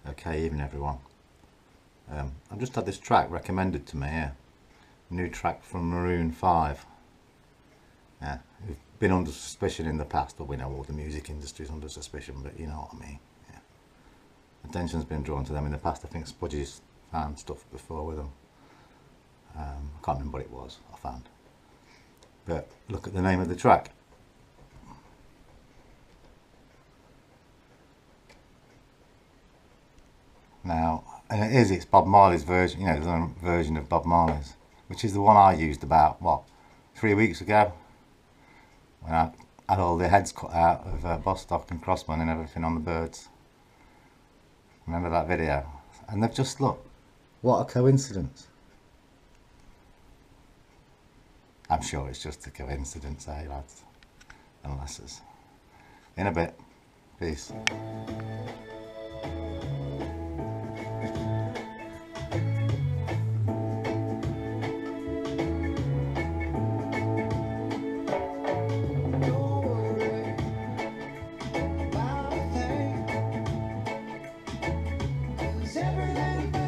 Okay, evening everyone. I've just had this track recommended to me here. New track from Maroon 5. Yeah, we've been under suspicion in the past, but we know all the music industry's under suspicion, but you know what I mean. Yeah. Attention's been drawn to them in the past. I think Spudgy's found stuff before with them. I can't remember what it was I found. But look at the name of the track. Now, and it's Bob Marley's version, you know, his own version of Bob Marley's, which is the one I used about, what, 3 weeks ago? When I had all the heads cut out of Bostock and Crossman and everything on the birds. Remember that video? And they've just, look, what a coincidence. I'm sure it's just a coincidence, eh, lads? Unless it's... In a bit. Peace. Everything